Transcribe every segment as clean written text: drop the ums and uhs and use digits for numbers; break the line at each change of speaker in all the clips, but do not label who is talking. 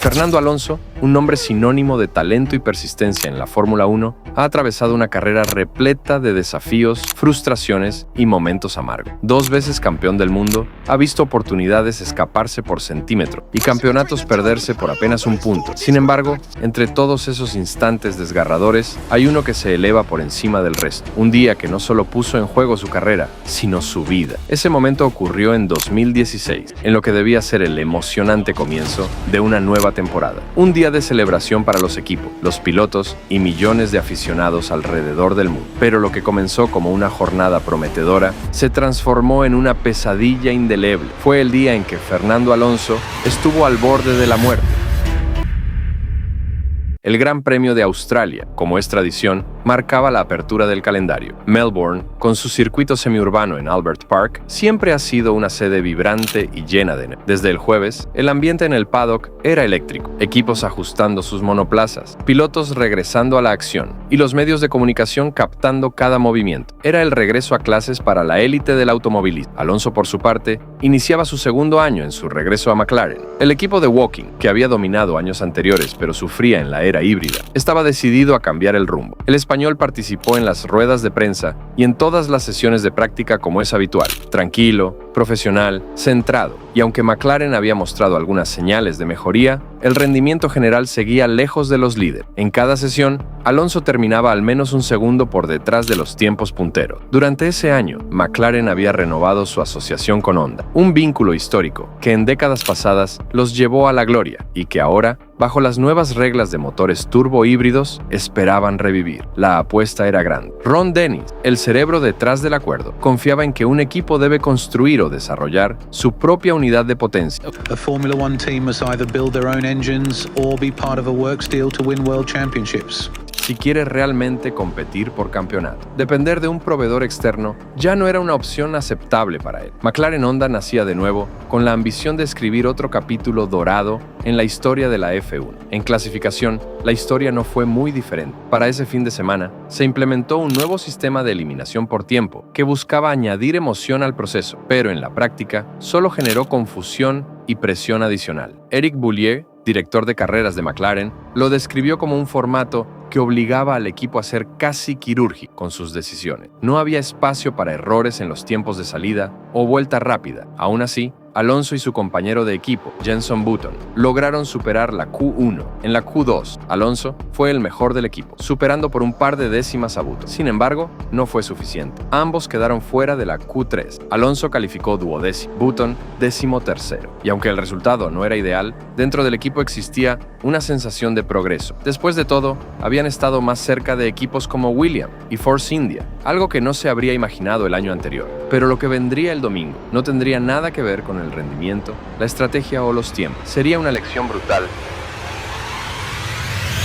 Fernando Alonso, un nombre sinónimo de talento y persistencia en la Fórmula 1, ha atravesado una carrera repleta de desafíos, frustraciones y momentos amargos. 2 veces campeón del mundo, ha visto oportunidades escaparse por centímetro y campeonatos perderse por apenas un punto. Sin embargo, entre todos esos instantes desgarradores, hay uno que se eleva por encima del resto. Un día que no solo puso en juego su carrera, sino su vida. Ese momento ocurrió en 2016, en lo que debía ser el emocionante comienzo de una nueva temporada. Un día de celebración para los equipos, los pilotos y millones de aficionados alrededor del mundo. Pero lo que comenzó como una jornada prometedora se transformó en una pesadilla indeleble. Fue el día en que Fernando Alonso estuvo al borde de la muerte. El Gran Premio de Australia, como es tradición, marcaba la apertura del calendario. Melbourne, con su circuito semiurbano en Albert Park, siempre ha sido una sede vibrante y llena de energía. Desde el jueves, el ambiente en el paddock era eléctrico, equipos ajustando sus monoplazas, pilotos regresando a la acción y los medios de comunicación captando cada movimiento. Era el regreso a clases para la élite del automovilismo. Alonso, por su parte, iniciaba su segundo año en su regreso a McLaren. El equipo de Woking, que había dominado años anteriores pero sufría en la era híbrida, estaba decidido a cambiar el rumbo. El español participó en las ruedas de prensa y en todas las sesiones de práctica como es habitual, tranquilo, profesional, centrado, y aunque McLaren había mostrado algunas señales de mejoría, el rendimiento general seguía lejos de los líderes. En cada sesión, Alonso terminaba al menos un segundo por detrás de los tiempos punteros. Durante ese año, McLaren había renovado su asociación con Honda, un vínculo histórico que en décadas pasadas los llevó a la gloria y que ahora, bajo las nuevas reglas de motores turbo híbridos, esperaban revivir. La apuesta era grande. Ron Dennis, el cerebro detrás del acuerdo, confiaba en que un equipo debe construir o desarrollar su propia unidad de potencia.
A Formula One team must either build their own engines or be part of a works deal to win world championships.
Si quiere realmente competir por campeonato. Depender de un proveedor externo ya no era una opción aceptable para él. McLaren Honda nacía de nuevo con la ambición de escribir otro capítulo dorado en la historia de la F1. En clasificación, la historia no fue muy diferente. Para ese fin de semana, se implementó un nuevo sistema de eliminación por tiempo que buscaba añadir emoción al proceso, pero en la práctica solo generó confusión y presión adicional. Eric Boullier, director de carreras de McLaren, lo describió como un formato que obligaba al equipo a ser casi quirúrgico con sus decisiones. No había espacio para errores en los tiempos de salida o vuelta rápida. Aún así, Alonso y su compañero de equipo, Jenson Button, lograron superar la Q1. En la Q2, Alonso fue el mejor del equipo, superando por un par de décimas a Button. Sin embargo, no fue suficiente. Ambos quedaron fuera de la Q3. Alonso calificó duodécimo, Button 13º. Y aunque el resultado no era ideal, dentro del equipo existía una sensación de progreso. Después de todo, habían estado más cerca de equipos como Williams y Force India, algo que no se habría imaginado el año anterior. Pero lo que vendría el domingo no tendría nada que ver con el rendimiento, la estrategia o los tiempos. Sería una lección brutal.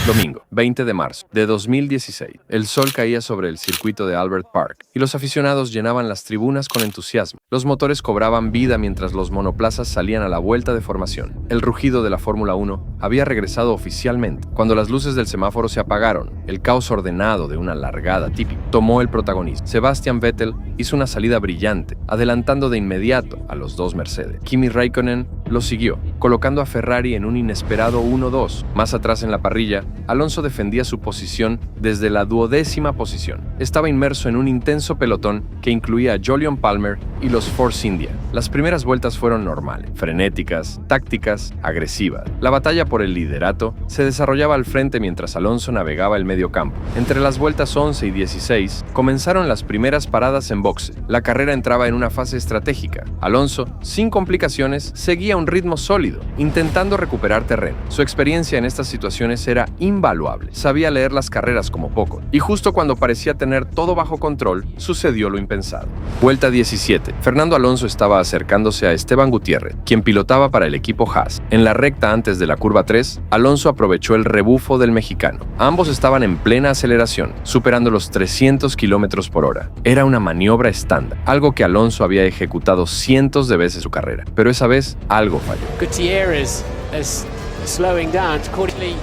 Domingo, 20 de marzo de 2016. El sol caía sobre el circuito de Albert Park y los aficionados llenaban las tribunas con entusiasmo. Los motores cobraban vida mientras los monoplazas salían a la vuelta de formación. El rugido de la Fórmula 1 había regresado oficialmente. Cuando las luces del semáforo se apagaron, el caos ordenado de una largada típica tomó el protagonismo. Sebastian Vettel hizo una salida brillante, adelantando de inmediato a los dos Mercedes. Kimi Räikkönen lo siguió, colocando a Ferrari en un inesperado 1-2. Más atrás en la parrilla, Alonso defendía su posición desde la 12ª posición. Estaba inmerso en un intenso pelotón que incluía a Jolyon Palmer y los Force India. Las primeras vueltas fueron normales, frenéticas, tácticas, agresivas. La batalla por el liderato se desarrollaba al frente mientras Alonso navegaba el medio campo. Entre las vueltas 11 y 16 comenzaron las primeras paradas en boxe. La carrera entraba en una fase estratégica. Alonso, sin complicaciones, seguía un ritmo sólido, intentando recuperar terreno. Su experiencia en estas situaciones era invaluable. Sabía leer las carreras como poco, y justo cuando parecía tener todo bajo control, sucedió lo impensado. Vuelta 17. Fernando Alonso estaba acercándose a Esteban Gutiérrez, quien pilotaba para el equipo Haas. En la recta antes de la curva 3, Alonso aprovechó el rebufo del mexicano. Ambos estaban en plena aceleración, superando los 300 km por hora. Era una maniobra estándar, algo que Alonso había ejecutado cientos de veces en su carrera, pero esa vez algo falló.
Gutierrez is slowing down. Accordingly,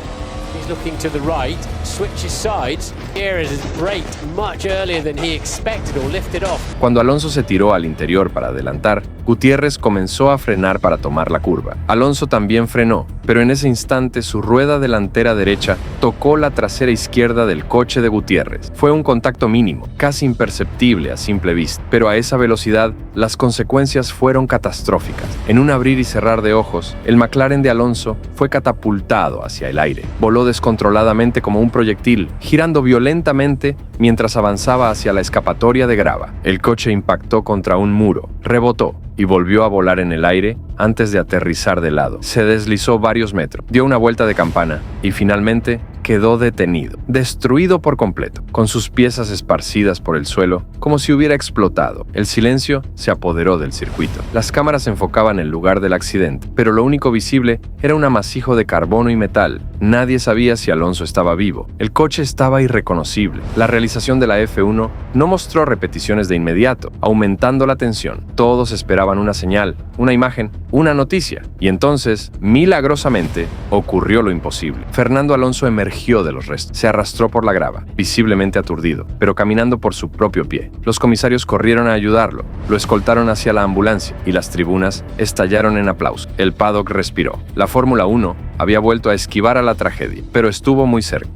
He's looking to the right, switches sides. Here is braked much earlier than he expected or lifted off.
Cuando Alonso se tiró al interior para adelantar, Gutiérrez comenzó a frenar para tomar la curva. Alonso también frenó, pero en ese instante su rueda delantera derecha tocó la trasera izquierda del coche de Gutiérrez. Fue un contacto mínimo, casi imperceptible a simple vista, pero a esa velocidad las consecuencias fueron catastróficas. En un abrir y cerrar de ojos, el McLaren de Alonso fue catapultado hacia el aire. Voló descontroladamente como un proyectil, girando violentamente mientras avanzaba hacia la escapatoria de grava. El coche impactó contra un muro, rebotó y volvió a volar en el aire antes de aterrizar de lado. Se deslizó varios metros, dio una vuelta de campana y finalmente quedó detenido, destruido por completo, con sus piezas esparcidas por el suelo, como si hubiera explotado. El silencio se apoderó del circuito. Las cámaras enfocaban el lugar del accidente, pero lo único visible era un amasijo de carbono y metal. Nadie sabía si Alonso estaba vivo. El coche estaba irreconocible. La realización de la F1 no mostró repeticiones de inmediato, aumentando la tensión. Todos esperaban una señal, una imagen, una noticia. Y entonces, milagrosamente, ocurrió lo imposible. Fernando Alonso emergió de los restos. Se arrastró por la grava, visiblemente aturdido, pero caminando por su propio pie. Los comisarios corrieron a ayudarlo, lo escoltaron hacia la ambulancia y las tribunas estallaron en aplauso. El paddock respiró. La Fórmula 1 había vuelto a esquivar a la tragedia, pero estuvo muy cerca.